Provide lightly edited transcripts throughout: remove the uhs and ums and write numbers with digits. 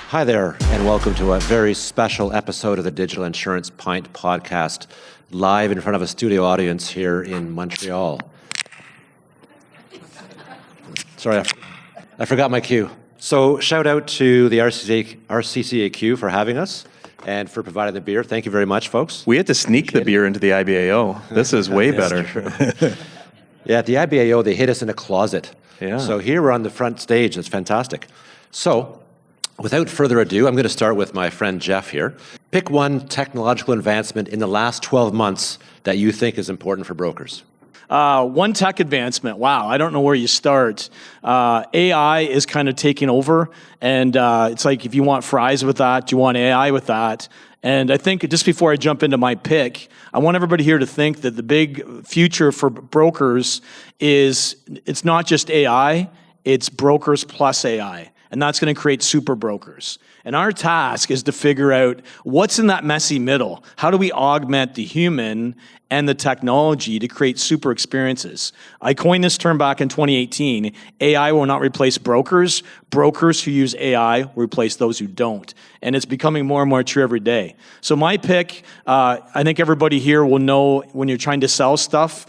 Hi there, and welcome to a very special episode of the Digital Insurance Pint Podcast, live in front of a studio audience here in Montreal. Sorry, I forgot my cue. So shout out to the RCCAQ for having us and for providing the beer. Thank you very much, folks. We had to sneak the beer into the IBAO. This is way better. Yeah, at the IBAO, they hid us in a closet. Yeah. So here we're on the front stage. It's fantastic. So, without further ado, I'm going to start with my friend Jeff here. Pick one technological advancement in the last 12 months that you think is important for brokers. One tech advancement. Wow, I don't know where you start. AI is kind of taking over, and it's like if you want fries with that, you want AI with that. And I think just before I jump into my pick, I want everybody here to think that the big future for brokers is it's not just AI, it's brokers plus AI. And that's going to create super brokers. And our task is to figure out what's in that messy middle. How do we augment the human and the technology to create super experiences? I coined this term back in 2018. AI will not replace brokers. Brokers who use AI will replace those who don't. And it's becoming more and more true every day. So my pick, I think everybody here will know when you're trying to sell stuff,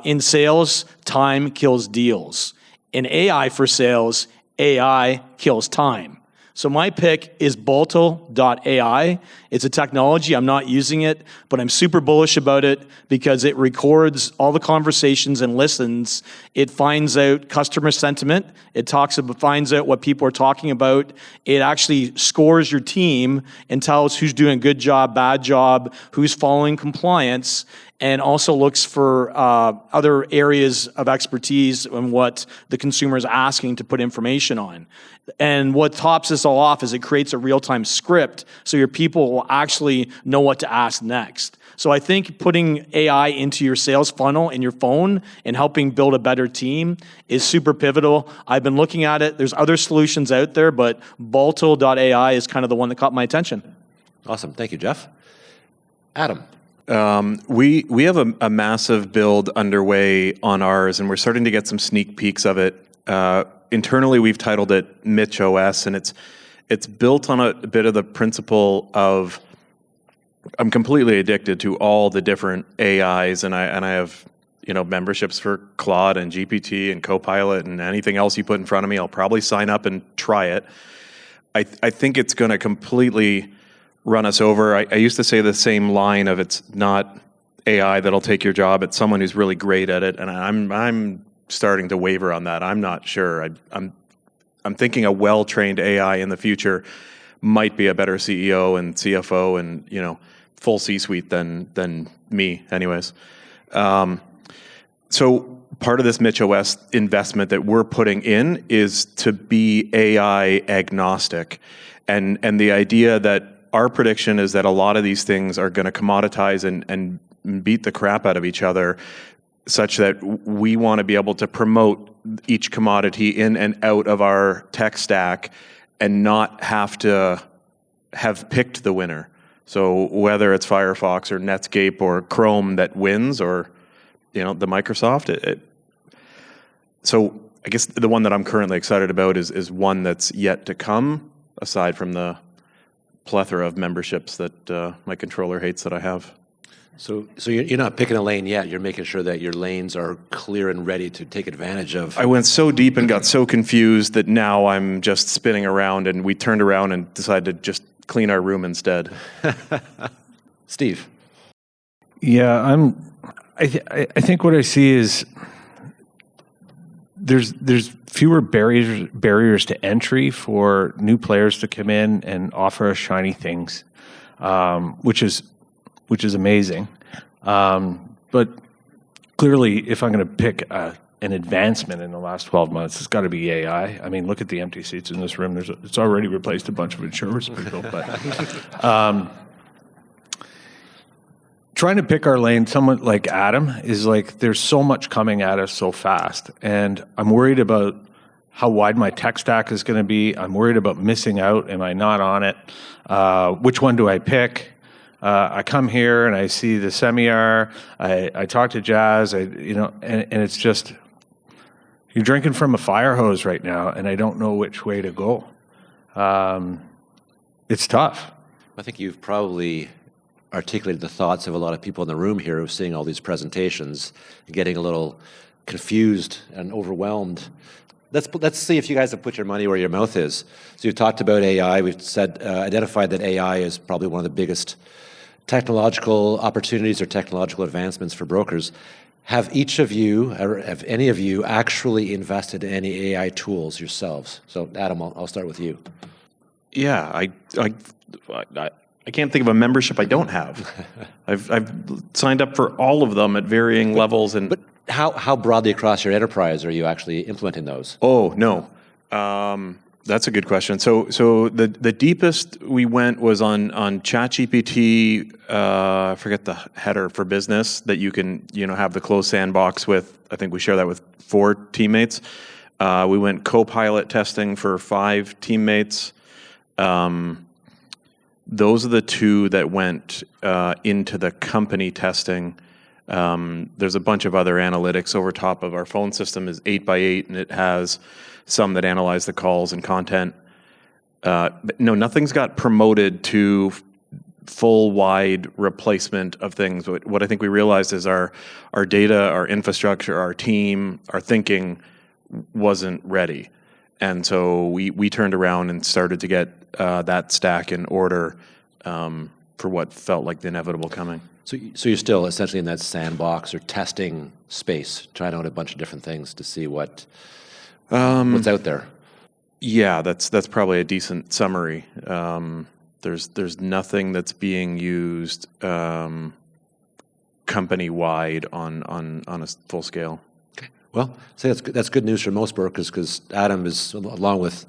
in sales, time kills deals. In AI for sales, AI kills time. So my pick is Balto.ai. It's a technology. I'm not using it, but I'm super bullish about it because it records all the conversations and listens. It finds out customer sentiment. It finds out what people are talking about. It actually scores your team and tells who's doing a good job, bad job, who's following compliance, and also looks for other areas of expertise and what the consumer is asking to put information on. And what tops this all off is it creates a real-time script so your people will actually know what to ask next. So I think putting AI into your sales funnel in your phone and helping build a better team is super pivotal. I've been looking at it. There's other solutions out there, but Balto.ai is kind of the one that caught my attention. Awesome. Thank you, Jeff. Adam. We have a massive build underway on ours, and we're starting to get some sneak peeks of it. Internally, we've titled it Mitch OS, and it's built on a bit of the principle of I'm completely addicted to all the different AIs, and I have memberships for Claude and GPT and Copilot and anything else you put in front of me. I'll probably sign up and try it. I think it's going to completely run us over. I used to say the same line of it's not AI that'll take your job. It's someone who's really great at it, and I'm starting to waver on that. I'm not sure. I'm thinking a well-trained AI in the future might be a better CEO and CFO and full C-suite than me, anyways. So part of this Mitch OS investment that we're putting in is to be AI agnostic, and the idea that our prediction is that a lot of these things are going to commoditize and beat the crap out of each other, such that we want to be able to promote each commodity in and out of our tech stack and not have to have picked the winner. So whether it's Firefox or Netscape or Chrome that wins, or the Microsoft, so I guess the one that I'm currently excited about is one that's yet to come, aside from the plethora of memberships that my controller hates that I have. So you're not picking a lane yet. You're making sure that your lanes are clear and ready to take advantage of. I went so deep and got so confused that now I'm just spinning around, and we turned around and decided to just clean our room instead. Steve. Yeah, I think what I see is there's fewer barriers to entry for new players to come in and offer us shiny things, which is amazing. But clearly, if I'm going to pick an advancement in the last 12 months, it's got to be AI. I mean, look at the empty seats in this room. It's already replaced a bunch of insurance people. But trying to pick our lane, someone like Adam, is like there's so much coming at us so fast. And I'm worried about how wide my tech stack is going to be. I'm worried about missing out. Am I not on it? Which one do I pick? I come here and I see the Semi-R. I talk to Jazz. And it's just you're drinking from a fire hose right now, and I don't know which way to go. it's tough. I think you've probably articulated the thoughts of a lot of people in the room here who are seeing all these presentations and getting a little confused and overwhelmed. Let's see if you guys have put your money where your mouth is. So you've talked about AI. We've said identified that AI is probably one of the biggest technological opportunities or technological advancements for brokers. Have each of you, or have any of you, actually invested in any AI tools yourselves? So Adam, I'll start with you. Yeah, I can't think of a membership I don't have. I've signed up for all of them at varying levels. And But how broadly across your enterprise are you actually implementing those? Oh, no. That's a good question. So the deepest we went was on ChatGPT. I forget the header for business that you can have the closed sandbox with. I think we share that with 4 teammates. We went co-pilot testing for 5 teammates. Those are the 2 that went into the company testing. There's a bunch of other analytics over top of our phone system is 8x8, and it has some that analyze the calls and content. But no, nothing's got promoted to full wide replacement of things. What I think we realized is our data, our infrastructure, our team, our thinking wasn't ready. And so we turned around and started to get that stack in order for what felt like the inevitable coming. So you're still essentially in that sandbox or testing space, trying out a bunch of different things to see what's out there. Yeah, that's probably a decent summary. There's nothing that's being used company wide on a full scale. Okay. Well, say that's good news for most brokers because Adam is, along with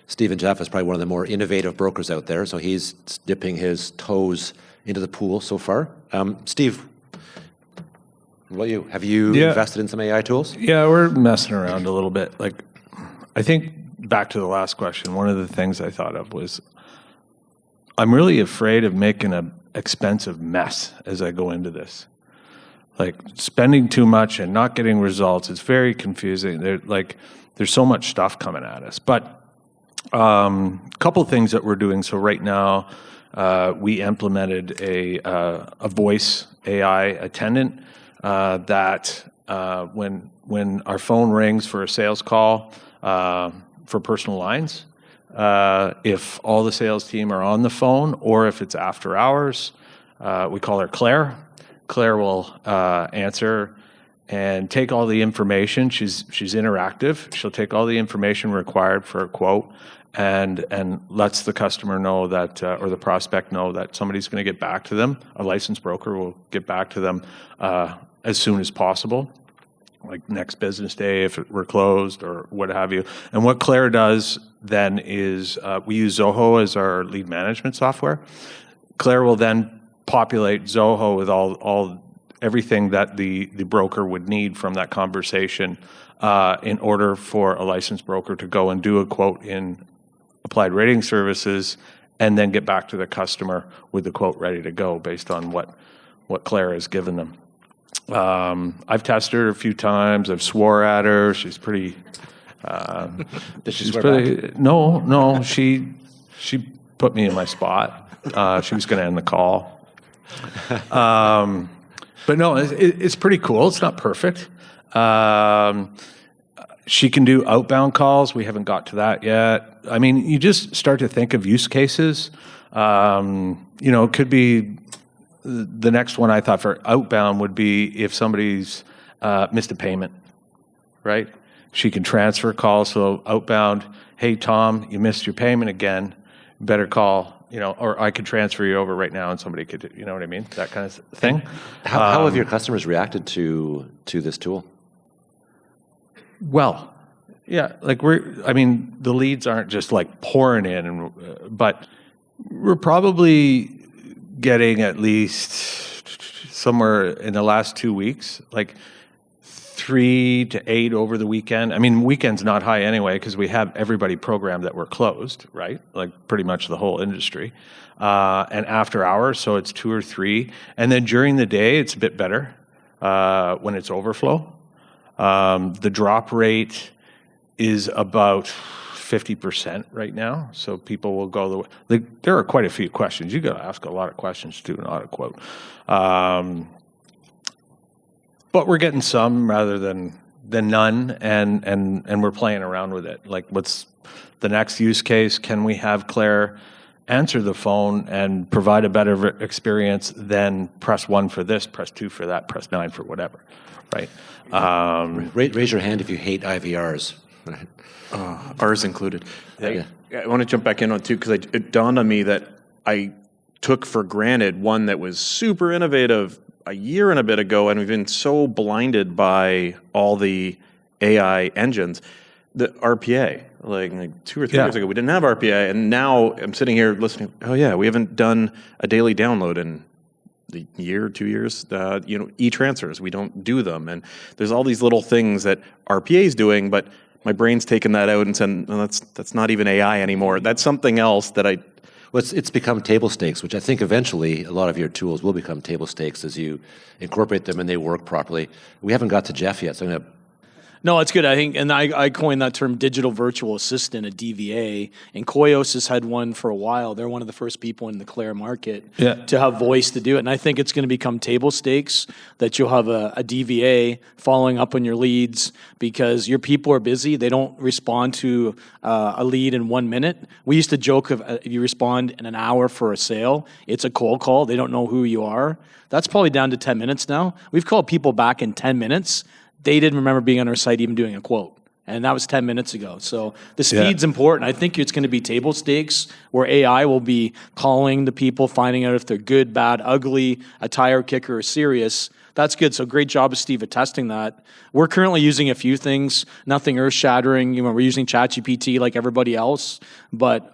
Steve and Jeff, is probably one of the more innovative brokers out there. So he's dipping his toes into the pool so far. Steve, what about you? Have you invested in some AI tools? Yeah, we're messing around a little bit. Like, I think back to the last question, one of the things I thought of was I'm really afraid of making an expensive mess as I go into this. Like spending too much and not getting results. It's very confusing. There's so much stuff coming at us. But a couple of things that we're doing. So right now, we implemented a voice AI attendant that when our phone rings for a sales call for personal lines, if all the sales team are on the phone or if it's after hours, we call her Claire. Claire will answer and take all the information. She's interactive. She'll take all the information required for a quote and lets the customer know that, or the prospect know that somebody's going to get back to them. A licensed broker will get back to them as soon as possible, like next business day if we're closed or what have you. And what Claire does then is we use Zoho as our lead management software. Claire will then populate Zoho with everything that the broker would need from that conversation in order for a licensed broker to go and do a quote in Applied Rating Services and then get back to the customer with the quote ready to go based on what Claire has given them. I've tested her a few times. I've swore at her. She's pretty... Did she swear back? No. She put me in my spot. She was going to end the call. But no, it's pretty cool. It's not perfect. She can do outbound calls. We haven't got to that yet. I mean, you just start to think of use cases. It could be the next one I thought for outbound would be if somebody's missed a payment, right? She can transfer calls. So outbound, hey, Tom, you missed your payment again. Better call. Or I could transfer you over right now and somebody could, you know what I mean? That kind of thing. How have your customers reacted to this tool? Well, yeah, the leads aren't just like pouring in, but we're probably getting at least somewhere in the last 2 weeks, like 3 to 8 over the weekend. I mean, weekend's not high anyway because we have everybody programmed that we're closed, right? Like pretty much the whole industry. And after hours, so it's 2 or 3. And then during the day, it's a bit better when it's overflow. The drop rate is about 50% right now. So people will go there are quite a few questions. You got to ask a lot of questions to do an audit quote. But we're getting some rather than none, and we're playing around with it. Like, what's the next use case? Can we have Claire answer the phone and provide a better experience than press 1 for this, press 2 for that, press 9 for whatever, right? Raise your hand if you hate IVRs. Ours included. I want to jump back in on too, because it dawned on me that I took for granted one that was super innovative a year and a bit ago, and we've been so blinded by all the AI engines. The RPA, like 2 or 3 years ago, we didn't have RPA, and now I'm sitting here listening. Oh yeah, we haven't done a daily download in the year, 2 years. E-transfers, we don't do them, and there's all these little things that RPA is doing, but my brain's taken that out and said, no, that's not even AI anymore. That's something else that I. Well, it's become table stakes, which I think eventually a lot of your tools will become table stakes as you incorporate them and they work properly. We haven't got to Jeff yet, so I'm going to. No, it's good. I think, and I coined that term digital virtual assistant, a DVA, and Koios has had one for a while. They're one of the first people in the Claire market to have voice to do it. And I think it's going to become table stakes that you'll have a DVA following up on your leads because your people are busy. They don't respond to a lead in 1 minute. We used to joke if you respond in an hour for a sale, it's a cold call. They don't know who you are. That's probably down to 10 minutes now. We've called people back in 10 minutes. They didn't remember being on our site, even doing a quote. And that was 10 minutes ago. So the speed's important. I think it's going to be table stakes where AI will be calling the people, finding out if they're good, bad, ugly, a tire kicker, or serious. That's good. So great job of Steve at testing that. We're currently using a few things, nothing earth-shattering. We're using ChatGPT like everybody else, but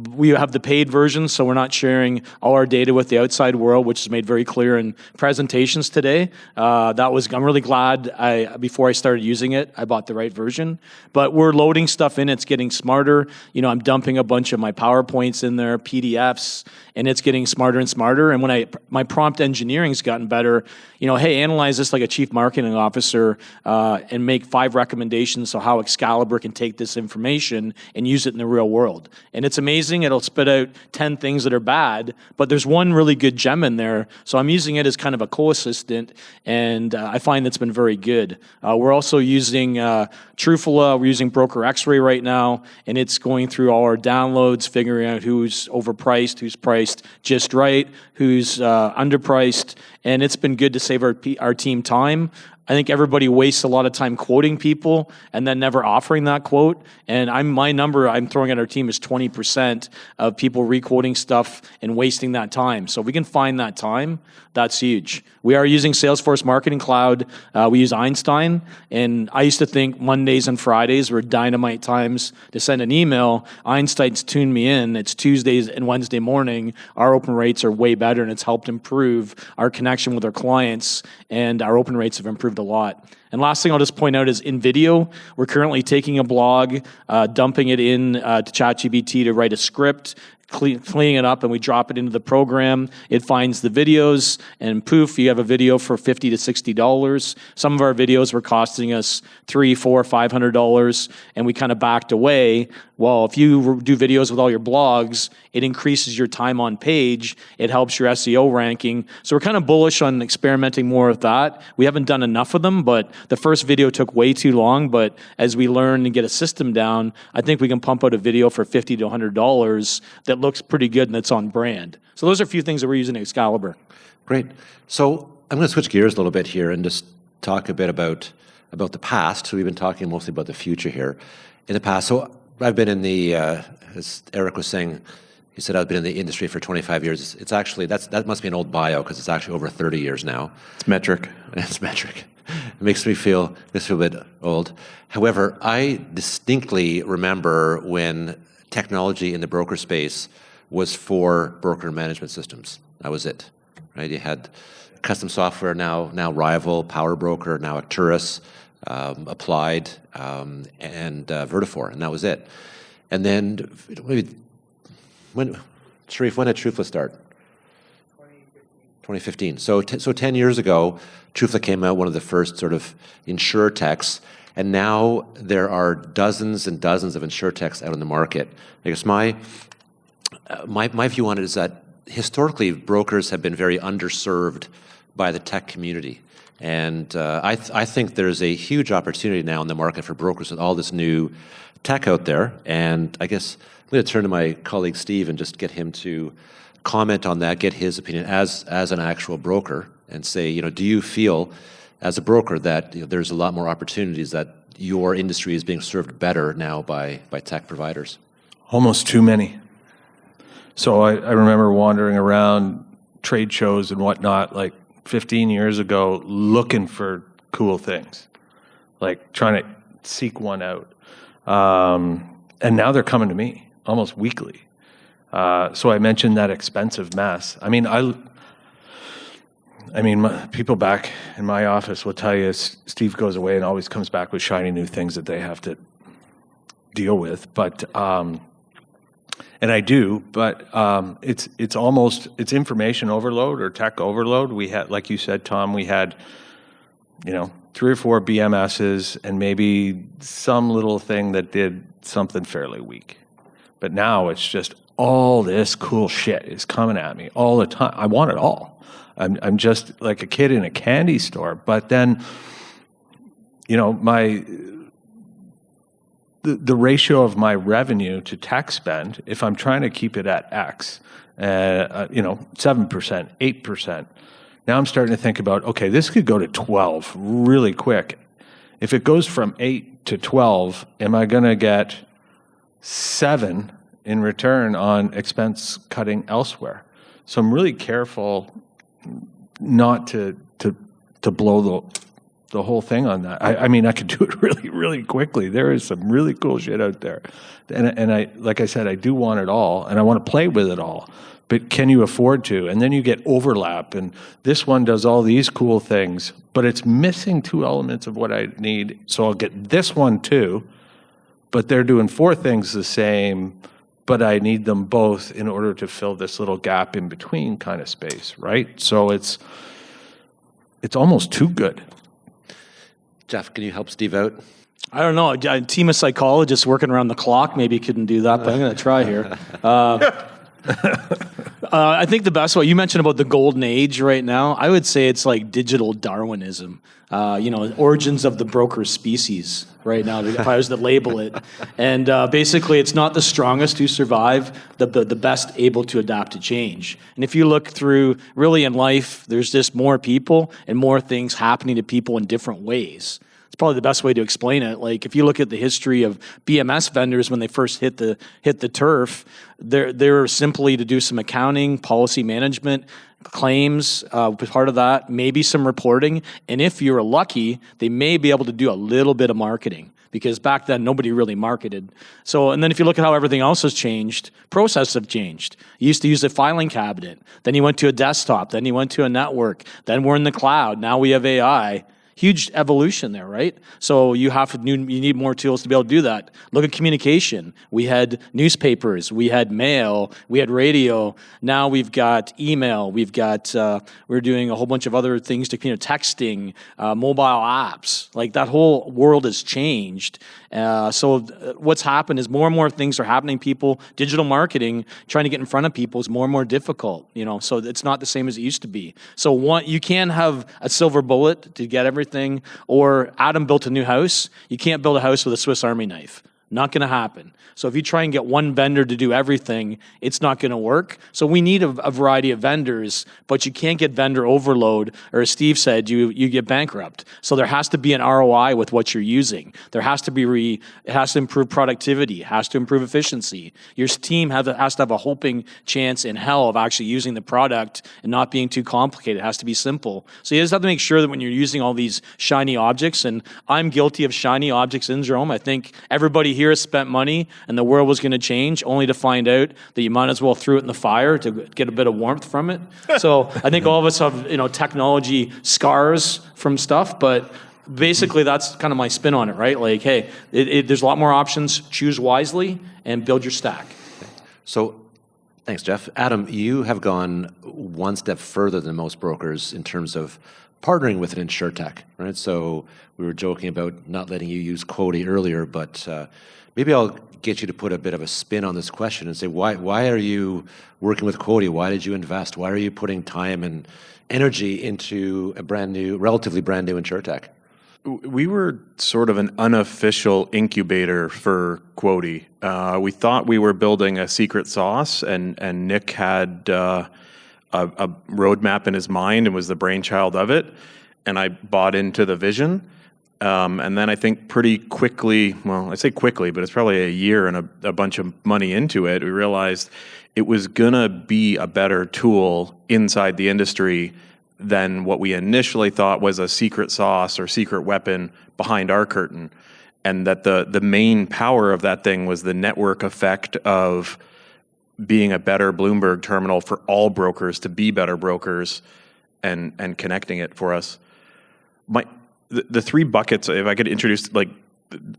we have the paid version, so we're not sharing all our data with the outside world, which is made very clear in presentations today. I'm really glad before I started using it, I bought the right version. But we're loading stuff in. It's getting smarter. I'm dumping a bunch of my PowerPoints in there, PDFs, and it's getting smarter and smarter. And when my prompt engineering's gotten better, hey, analyze this like a chief marketing officer and make 5 recommendations on how Excalibur can take this information and use it in the real world. And it's amazing. It'll spit out 10 things that are bad, but there's one really good gem in there. So I'm using it as kind of a co-assistant, and I find that's been very good. We're also using Trufula. We're using Broker X-Ray right now, and it's going through all our downloads, figuring out who's overpriced, who's priced just right, who's underpriced, and it's been good to save our team time. I think everybody wastes a lot of time quoting people and then never offering that quote. And my number I'm throwing at our team is 20% of people re-quoting stuff and wasting that time. So if we can find that time, that's huge. We are using Salesforce Marketing Cloud. We use Einstein. And I used to think Mondays and Fridays were dynamite times to send an email. Einstein's tuned me in. It's Tuesdays and Wednesday morning. Our open rates are way better, and it's helped improve our connection with our clients, and our open rates have improved a lot. And last thing I'll just point out is in video, we're currently taking a blog, dumping it in to ChatGPT to write a script, cleaning it up, and we drop it into the program. It finds the videos, and poof, you have a video for $50 to $60. Some of our videos were costing us $300, $400, $500, and we kind of backed away. Well, if you do videos with all your blogs, it increases your time on page. It helps your SEO ranking. So we're kind of bullish on experimenting more with that. We haven't done enough of them, but the first video took way too long. But as we learn and get a system down, I think we can pump out a video for $50 to $100 that looks pretty good and that's on brand. So those are a few things that we're using at Excalibur. Great. So I'm going to switch gears a little bit here and just talk a bit about the past. So we've been talking mostly about the future here. In the past, so I've been in the, as Eric was saying, he said I've been in the industry for 25 years. It's actually, that must be an old bio because it's actually over 30 years now. It's metric. It's metric. It makes me feel a bit old. However, I distinctly remember when technology in the broker space was for broker management systems. That was it, right? You had custom software, now Rival, Power Broker, now Acturus, Applied, and Vertifor, and that was it. And then, Sharif, when did Trufla start? 2015. So 10 years ago, Trufla came out, one of the first sort of Insurtechs, And now there are dozens and dozens of Insurtechs out in the market. I guess my view on it is that historically brokers have been very underserved by the tech community. And I think there's a huge opportunity now in the market for brokers with all this new tech out there. And I guess I'm going to turn to my colleague Steve and just get him to comment on that, get his opinion as an actual broker, and say, do you feel as a broker that there's a lot more opportunities, that your industry is being served better now by tech providers? Almost too many. So I remember wandering around trade shows and whatnot, like 15 years ago, looking for cool things, like trying to seek one out. And now they're coming to me almost weekly. So I mentioned that expensive mess. I mean, people back in my office will tell you Steve goes away and always comes back with shiny new things that they have to deal with. But and I do, but it's information overload or tech overload. We had, like you said, Tom, we had 3 or 4 BMSs and maybe some little thing that did something fairly weak. But now it's just all this cool shit is coming at me all the time. I want it all. I'm just like a kid in a candy store. But then, the ratio of my revenue to tech spend, if I'm trying to keep it at X, 7%, 8%, now I'm starting to think about, okay, this could go to 12 really quick. If it goes from 8 to 12, am I going to get 7 in return on expense cutting elsewhere? So I'm really careful not to blow the whole thing on that. I mean, I could do it really, really quickly. There is some really cool shit out there. And I, like I said, I do want it all, and I want to play with it all. But can you afford to? And then you get overlap, and this one does all these cool things, but it's missing 2 elements of what I need. So I'll get this one too, but they're doing 4 things the same, but I need them both in order to fill this little gap in between kind of space, right? So it's almost too good. Jeff, can you help Steve out? I don't know. A team of psychologists working around the clock maybe couldn't do that, but I'm going to try here. I think the best way, you mentioned about the golden age right now, I would say it's like digital Darwinism, origins of the broker species right now, if I was to label it. And basically, it's not the strongest who survive, the best able to adapt to change. And if you look through, really in life, there's just more people and more things happening to people in different ways. It's probably the best way to explain it. Like if you look at the history of BMS vendors when they first hit the turf, they're simply to do some accounting, policy management, claims, part of that, maybe some reporting, and if you're lucky, they may be able to do a little bit of marketing, because back then nobody really marketed. So, and then if you look at how everything else has changed, processes have changed. You used to use a filing cabinet, then you went to a desktop, then you went to a network, then we're in the cloud, now we have AI. Huge evolution there, right? So you need more tools to be able to do that. Look at communication. We had newspapers, we had mail, we had radio. Now we've got email. We're doing a whole bunch of other things to texting, mobile apps. Like that whole world has changed. So what's happened is more and more things are happening. People, digital marketing, trying to get in front of people is more and more difficult. So it's not the same as it used to be. So you can have a silver bullet to get everything. Or Adam built a new house. You can't build a house with a Swiss Army knife. Not going to happen. So if you try and get one vendor to do everything, it's not going to work. So we need a variety of vendors, but you can't get vendor overload, or as Steve said, you get bankrupt. So there has to be an ROI with what you're using. There has to be it has to improve productivity, it has to improve efficiency. Your team has to have a hoping chance in hell of actually using the product and not being too complicated. It has to be simple. So you just have to make sure that when you're using all these shiny objects, and I'm guilty of shiny object syndrome. I think everybody here has spent money and the world was going to change, only to find out that you might as well throw it in the fire to get a bit of warmth from it. So I think all of us have technology scars from stuff, but basically that's kind of my spin on it, right? Like, hey, there's a lot more options. Choose wisely and build your stack. So thanks, Jeff. Adam, you have gone one step further than most brokers in terms of partnering with an Insurtech, right? So we were joking about not letting you use Quoty earlier, but maybe I'll get you to put a bit of a spin on this question and say, why are you working with Quoty? Why did you invest? Why are you putting time and energy into a relatively brand new Insurtech? We were sort of an unofficial incubator for Quoty. We thought we were building a secret sauce, and Nick had a roadmap in his mind and was the brainchild of it. And I bought into the vision. And then I think pretty quickly, well, I say quickly, but it's probably a year and a bunch of money into it, we realized it was going to be a better tool inside the industry than what we initially thought was a secret sauce or secret weapon behind our curtain. And that the main power of that thing was the network effect of being a better Bloomberg terminal for all brokers to be better brokers and connecting it for us. The three buckets, if I could introduce, like,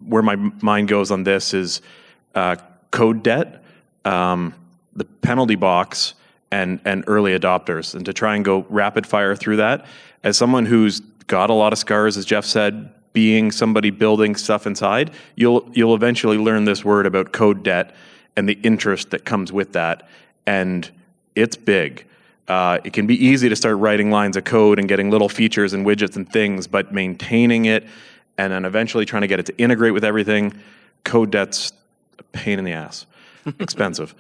where my mind goes on this is code debt, the penalty box, and early adopters. And to try and go rapid fire through that, as someone who's got a lot of scars, as Jeff said, being somebody building stuff inside, you'll eventually learn this word about code debt and the interest that comes with that. And it's big. It can be easy to start writing lines of code and getting little features and widgets and things, but maintaining it and then eventually trying to get it to integrate with everything, code debt's a pain in the ass, expensive.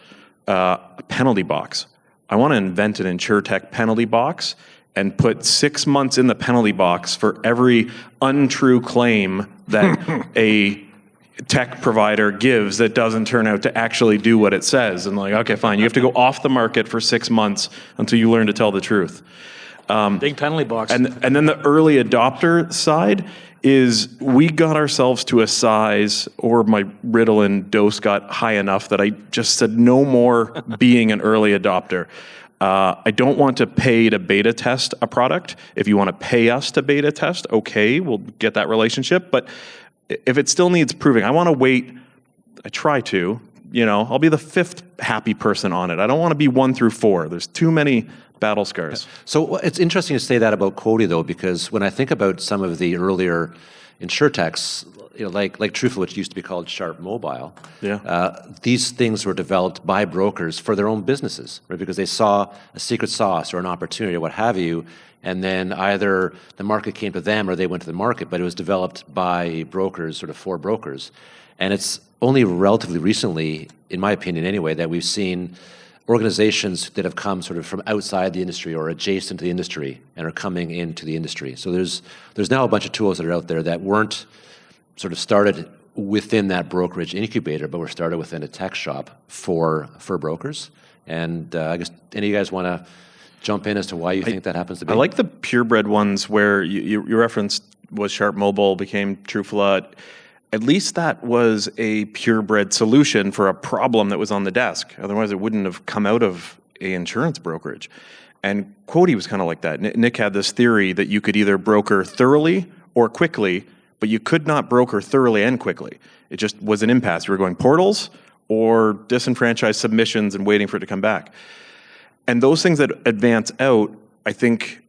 A penalty box. I want to invent an Insurtech penalty box and put 6 months in the penalty box for every untrue claim that a tech provider gives that doesn't turn out to actually do what it says. And like, okay, fine, you have to go off the market for 6 months until you learn to tell the truth. Big penalty box. And then the early adopter side is we got ourselves to a size, or my Ritalin dose got high enough that I just said no more being an early adopter. I don't want to pay to beta test a product. If you want to pay us to beta test, okay, we'll get that relationship. But if it still needs proving, I want to wait. I try to, I'll be the fifth happy person on it. I don't want to be 1 through 4. There's too many battle scars. So it's interesting to say that about Quoty, though, because when I think about some of the earlier Insurtechs, like Treacle, which used to be called Sharp Mobile, these things were developed by brokers for their own businesses, right? Because they saw a secret sauce or an opportunity or what have you, and then either the market came to them or they went to the market, but it was developed by brokers, sort of for brokers. And it's only relatively recently, in my opinion anyway, that we've seen organizations that have come sort of from outside the industry or adjacent to the industry and are coming into the industry. So there's now a bunch of tools that are out there that weren't sort of started within that brokerage incubator, but were started within a tech shop for brokers. And I guess any of you guys want to jump in as to why you think that happens to be? I like the purebred ones where you referenced was Sharp Mobile, became Truefla. At least that was a purebred solution for a problem that was on the desk. Otherwise, it wouldn't have come out of an insurance brokerage. And Quoty was kind of like that. Nick had this theory that you could either broker thoroughly or quickly, but you could not broker thoroughly and quickly. It just was an impasse. You were going portals or disenfranchised submissions and waiting for it to come back. And those things that advance out, I think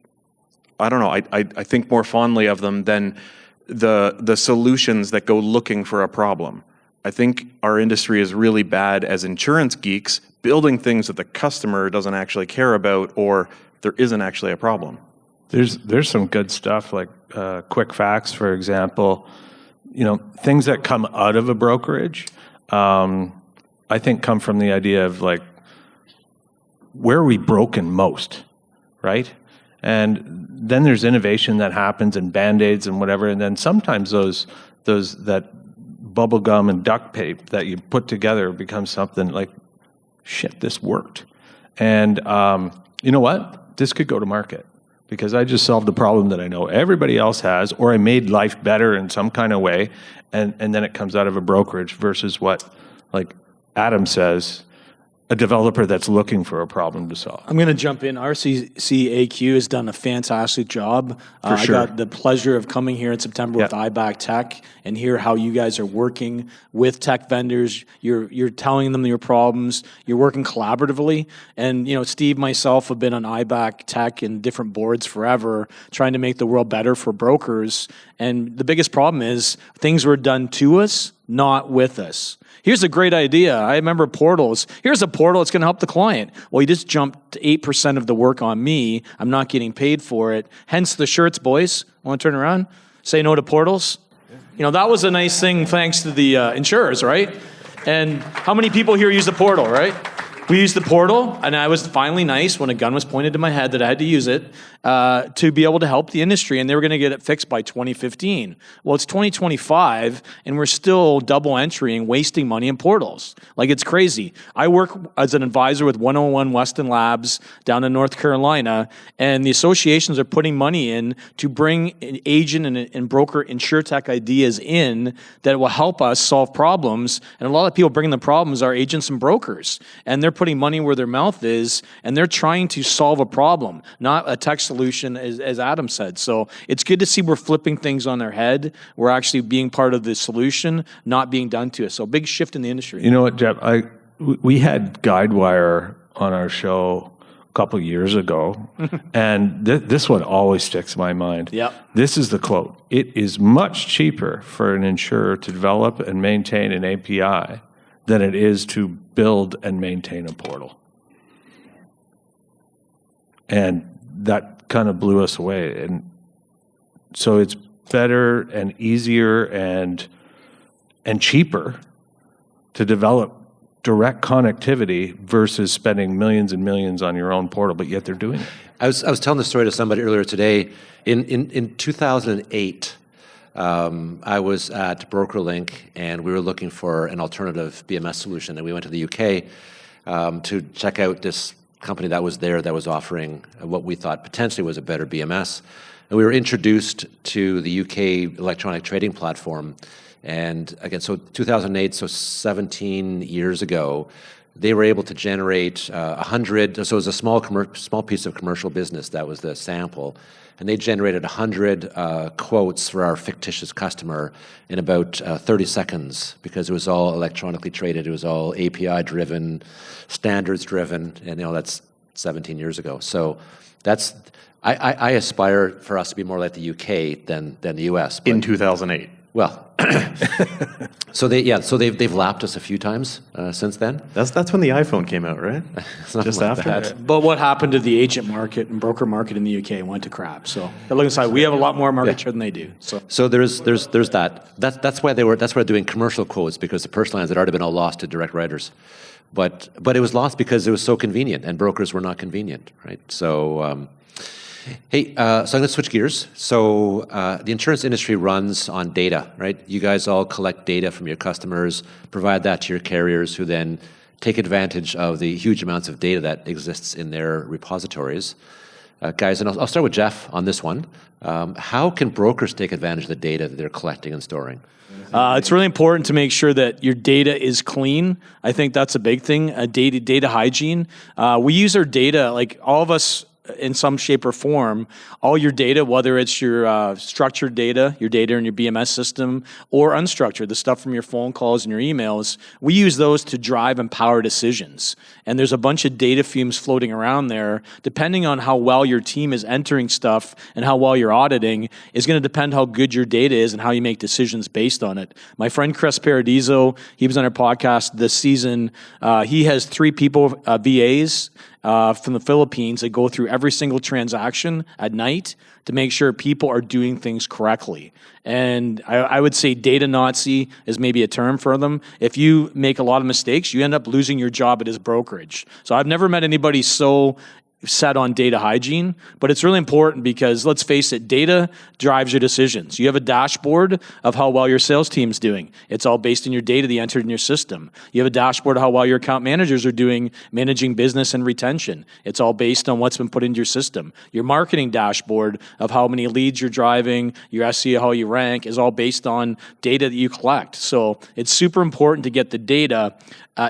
more fondly of them than the solutions that go looking for a problem. I think our industry is really bad as insurance geeks building things that the customer doesn't actually care about or there isn't actually a problem. There's some good stuff like quick facts, for example. Things that come out of a brokerage, I think come from the idea of like, where are we broken most, right? And then there's innovation that happens and Band-Aids and whatever, and then sometimes that bubble gum and duct tape that you put together becomes something like, shit, this worked. And you know what? This could go to market because I just solved a problem that I know everybody else has, or I made life better in some kind of way, and then it comes out of a brokerage versus what, like Adam says, a developer that's looking for a problem to solve. I'm going to jump in. RCCAQ has done a fantastic job. For sure. I got the pleasure of coming here in September with iBac Tech and hear how you guys are working with tech vendors. You're telling them your problems. You're working collaboratively. And Steve, myself have been on iBac Tech and different boards forever, trying to make the world better for brokers. And the biggest problem is things were done to us, not with us. Here's a great idea. I remember portals. Here's a portal. It's going to help the client. Well, you just jumped 8% of the work on me. I'm not getting paid for it. Hence the shirts, boys. Want to turn around? Say no to portals. That was a nice thing thanks to the insurers, right? And how many people here use the portal, right? We used the portal, and I was finally nice when a gun was pointed to my head that I had to use it to be able to help the industry, and they were going to get it fixed by 2015. Well, it's 2025, and we're still double entering, wasting money in portals. Like, it's crazy. I work as an advisor with 101 Weston Labs down in North Carolina, and the associations are putting money in to bring an agent and broker Insurtech ideas in that will help us solve problems. And a lot of people bringing the problems are agents and brokers, and they're putting money where their mouth is, and they're trying to solve a problem, not a tech solution, as Adam said. So it's good to see we're flipping things on their head. We're actually being part of the solution, not being done to us. So big shift in the industry. You know what, Jeff? We had Guidewire on our show a couple of years ago, and this one always sticks in my mind. Yep. This is the quote. It is much cheaper for an insurer to develop and maintain an API than it is to build and maintain a portal. And that kind of blew us away. And so it's better and easier and cheaper to develop direct connectivity versus spending millions and millions on your own portal, but yet they're doing it. I was telling the story to somebody earlier today. In 2008, I was at BrokerLink, and we were looking for an alternative BMS solution, and we went to the UK to check out this company that was there that was offering what we thought potentially was a better BMS. And we were introduced to the UK electronic trading platform. And again, so 2008, so 17 years ago, they were able to generate 100, so it was a small piece of commercial business that was the sample, and they generated 100 quotes for our fictitious customer in about 30 seconds, because it was all electronically traded, it was all API-driven, standards-driven, and that's 17 years ago. So that's, I aspire for us to be more like the UK than the US. In 2008. Well, so they've lapped us a few times since then. That's when the iPhone came out, right? Just like after that. But what happened to the agent market and broker market in the UK went to crap. So look aside, we have a lot more market share than they do. So there's that. That's why they're doing commercial quotes, because the personal lines had already been all lost to direct writers. But it was lost because it was so convenient, and brokers were not convenient, right? So. So I'm going to switch gears. So the insurance industry runs on data, right? You guys all collect data from your customers, provide that to your carriers, who then take advantage of the huge amounts of data that exists in their repositories. Guys, and I'll start with Jeff on this one. How can brokers take advantage of the data that they're collecting and storing? It's really important to make sure that your data is clean. I think that's a big thing, data hygiene. We use our data, like all of us, in some shape or form, all your data, whether it's your structured data, your data in your BMS system, or unstructured, the stuff from your phone calls and your emails, we use those to drive and power decisions. And there's a bunch of data fumes floating around there. Depending on how well your team is entering stuff and how well you're auditing is going to depend how good your data is and how you make decisions based on it. My friend Chris Paradiso, he was on our podcast this season. He has 3 people, VAs, from the Philippines that go through every single transaction at night to make sure people are doing things correctly. And I would say data Nazi is maybe a term for them. If you make a lot of mistakes, you end up losing your job at his brokerage. So I've never met anybody so set on data hygiene, but it's really important because let's face it, data drives your decisions. You have a dashboard of how well your sales team's doing. It's all based on your data that you entered in your system. You have a dashboard of how well your account managers are doing managing business and retention. It's all based on what's been put into your system. Your marketing dashboard of how many leads you're driving, your SEO, how you rank, is all based on data that you collect. So it's super important to get the data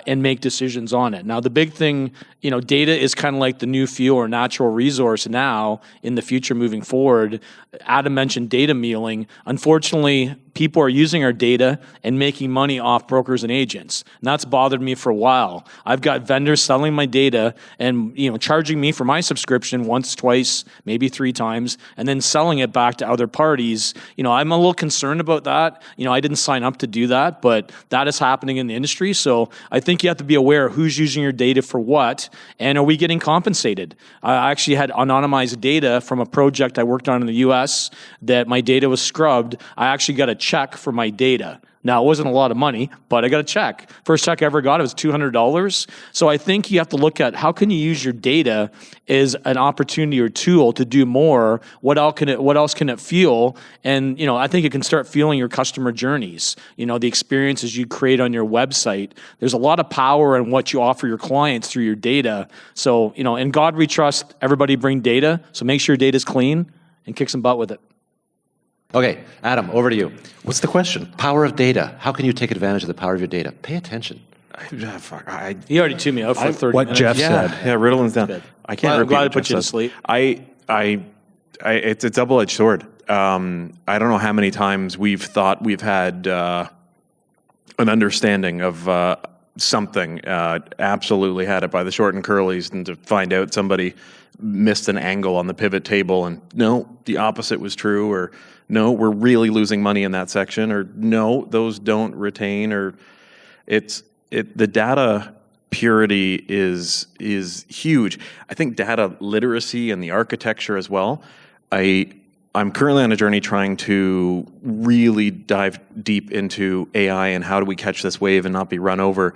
and make decisions on it. Now, the big thing, data is kind of like the new fuel or natural resource now in the future moving forward. Adam mentioned data mealing. Unfortunately, people are using our data and making money off brokers and agents. And that's bothered me for a while. I've got vendors selling my data and charging me for my subscription once, twice, maybe 3 times, and then selling it back to other parties. I'm a little concerned about that. I didn't sign up to do that, but that is happening in the industry. So I think you have to be aware of who's using your data for what, and are we getting compensated? I actually had anonymized data from a project I worked on in the US that my data was scrubbed. I actually got a check for my data. Now, it wasn't a lot of money, but I got a check. First check I ever got, it was $200. So I think you have to look at how can you use your data as an opportunity or tool to do more. What else can it fuel? And I think it can start fueling your customer journeys. The experiences you create on your website. There's a lot of power in what you offer your clients through your data. So in God we trust. Everybody bring data. So make sure your data is clean and kick some butt with it. Okay, Adam, over to you. What's the question? Power of data. How can you take advantage of the power of your data? Pay attention. He already tuned me out for 30 what minutes. Jeff Yeah, said. Riddling's done. I can't repeat I'm glad I what put Jeff you to said. sleep. It's a double-edged sword. I don't know how many times we've thought we've had an understanding of something, absolutely had it by the short and curlies, and to find out somebody missed an angle on the pivot table, and no, the opposite was true, or no, we're really losing money in that section, or no, those don't retain, or the data purity is huge. I think data literacy and the architecture as well. I'm currently on a journey trying to really dive deep into AI and how do we catch this wave and not be run over.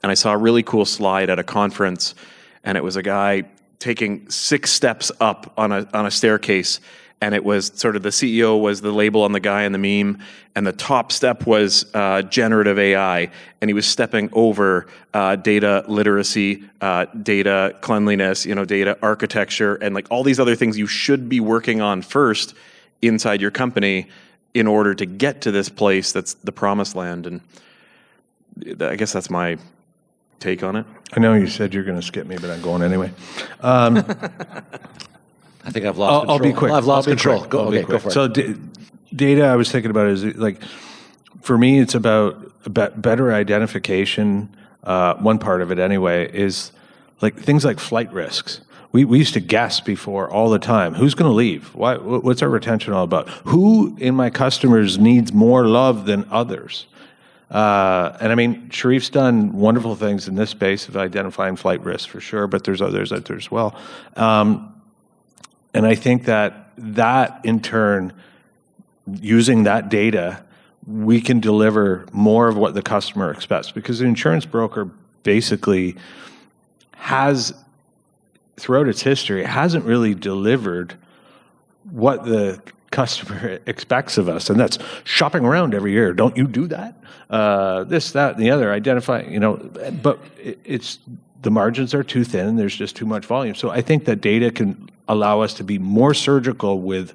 And I saw a really cool slide at a conference, and it was a guy taking 6 steps up on a staircase, and it was sort of the CEO was the label on the guy in the meme, and the top step was generative AI, and he was stepping over data literacy, data cleanliness, data architecture, and like all these other things you should be working on first inside your company in order to get to this place that's the promised land. And I guess that's my take on it. I know you said you're going to skip me, but I'm going anyway. I think I've lost control. I'll be quick. I've lost I'll be control. quick. Go, I'll be okay, quick. go for it. So data I was thinking about is like, for me, it's about better identification. One part of it anyway is like things like flight risks. We used to guess before all the time. Who's going to leave? What's our retention all about? Who in my customers needs more love than others? And I mean, Sharif's done wonderful things in this space of identifying flight risks for sure, but there's others out there as well. And I think that in turn, using that data, we can deliver more of what the customer expects, because the insurance broker basically has, throughout its history, hasn't really delivered what the customer expects of us, and that's shopping around every year. Don't you do that? This, that, and the other. Identify, but it's the margins are too thin. There's just too much volume. So I think that data can allow us to be more surgical with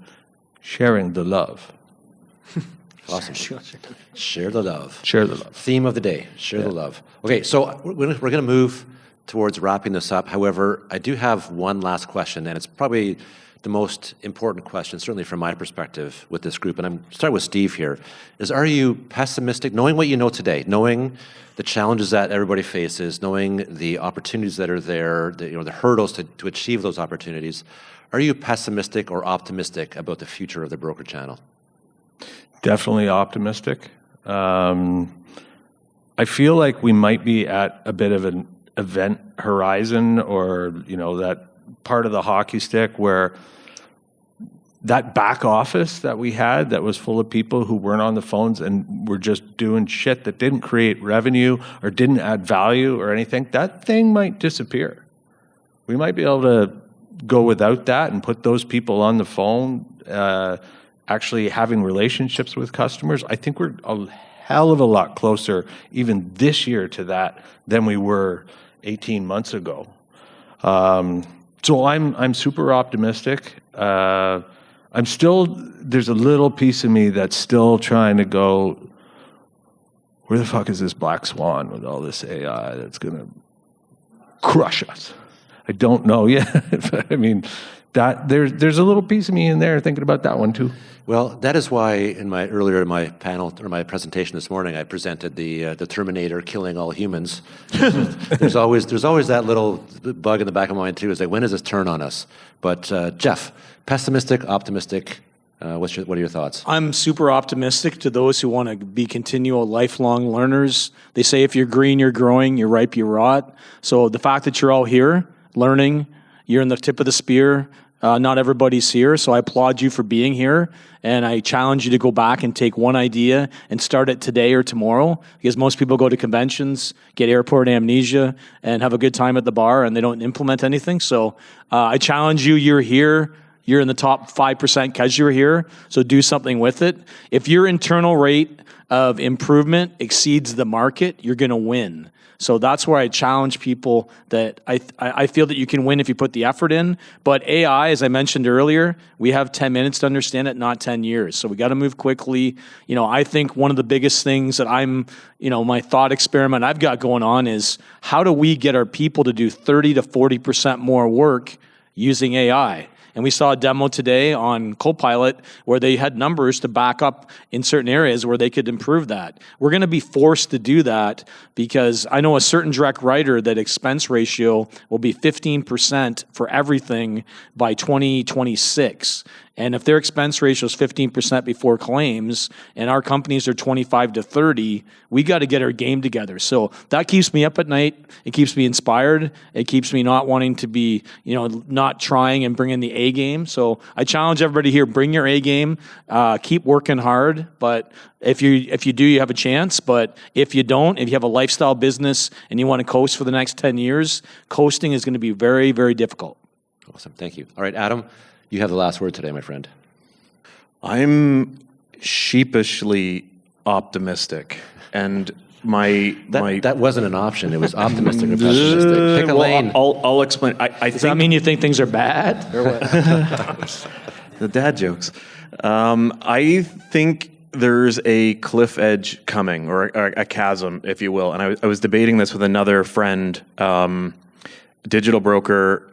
sharing the love. Awesome. Share the love. Share the love. Theme of the day, share the love. Okay, so we're going to move towards wrapping this up. However, I do have one last question, and it's probably the most important question, certainly from my perspective with this group, and I'm starting with Steve here, is are you pessimistic, knowing what you know today, knowing the challenges that everybody faces, knowing the opportunities that are there, the hurdles to achieve those opportunities, are you pessimistic or optimistic about the future of the broker channel? Definitely optimistic. I feel like we might be at a bit of an event horizon, or that part of the hockey stick where that back office that we had that was full of people who weren't on the phones and were just doing shit that didn't create revenue or didn't add value or anything, that thing might disappear. We might be able to go without that and put those people on the phone, actually having relationships with customers, I think we're a hell of a lot closer even this year to that than we were 18 months ago. So I'm super optimistic. There's a little piece of me that's still trying to go, where the fuck is this black swan with all this AI that's going to crush us? I don't know yet. I mean, there's a little piece of me in there thinking about that one too. Well, that is why in my panel or my presentation this morning, I presented the Terminator killing all humans. There's always that little bug in the back of my mind too. Is like, when does this turn on us? But Jeff, pessimistic, optimistic. What are your thoughts? I'm super optimistic to those who want to be continual lifelong learners. They say if you're green, you're growing, you're ripe, you rot. So the fact that you're all here learning, you're in the tip of the spear. Not everybody's here, so I applaud you for being here, and I challenge you to go back and take one idea and start it today or tomorrow, because most people go to conventions, get airport amnesia, and have a good time at the bar, and they don't implement anything. So I challenge you, you're here, you're in the top 5% because you're here, so do something with it. If your internal rate of improvement exceeds the market, you're going to win. So that's where I challenge people that I feel that you can win if you put the effort in. But AI, as I mentioned earlier, we have 10 minutes to understand it, not 10 years. So we got to move quickly. I think one of the biggest things that my thought experiment I've got going on is, how do we get our people to do 30 to 40% more work using AI? And we saw a demo today on Copilot where they had numbers to back up in certain areas where they could improve that. We're going to be forced to do that, because I know a certain direct writer that expense ratio will be 15% for everything by 2026. And if their expense ratio is 15% before claims, and our companies are 25 to 30, we got to get our game together. So that keeps me up at night. It keeps me inspired. It keeps me not wanting to be, not trying and bringing the A game. So I challenge everybody here: bring your A game. Keep working hard. But if you do, you have a chance. But if you don't, if you have a lifestyle business and you want to coast for the next 10 years, coasting is going to be very, very difficult. Awesome. Thank you. All right, Adam. You have the last word today, my friend. I'm sheepishly optimistic, and that wasn't an option. It was optimistic or pessimistic. Pick a lane. I'll explain. Does that mean you think things are bad, or what? The dad jokes. I think there's a cliff edge coming, or a chasm, if you will. And I was debating this with another friend, digital broker.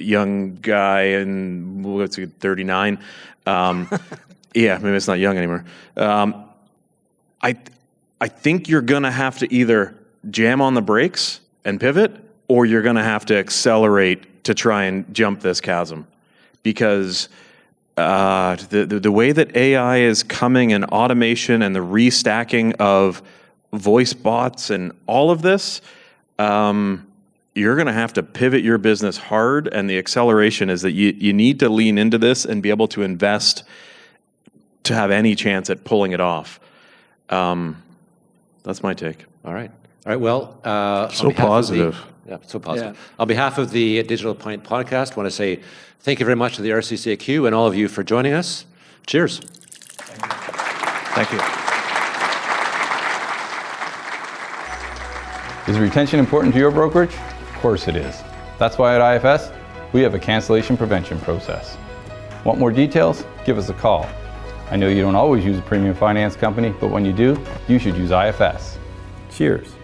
Young guy, and what's he, 39? Yeah, maybe it's not young anymore. I think you're going to have to either jam on the brakes and pivot, or you're going to have to accelerate to try and jump this chasm, because the way that AI is coming, and automation and the restacking of voice bots and all of this, you're going to have to pivot your business hard, and the acceleration is that you need to lean into this and be able to invest to have any chance at pulling it off. That's my take. All right. Well, so positive. So positive. Yeah. On behalf of the Digital Pint Podcast, I want to say thank you very much to the RCCAQ and all of you for joining us. Cheers. Thank you. Is retention important to your brokerage? Of course it is. That's why at IFS, we have a cancellation prevention process. Want more details? Give us a call. I know you don't always use a premium finance company, but when you do, you should use IFS. Cheers.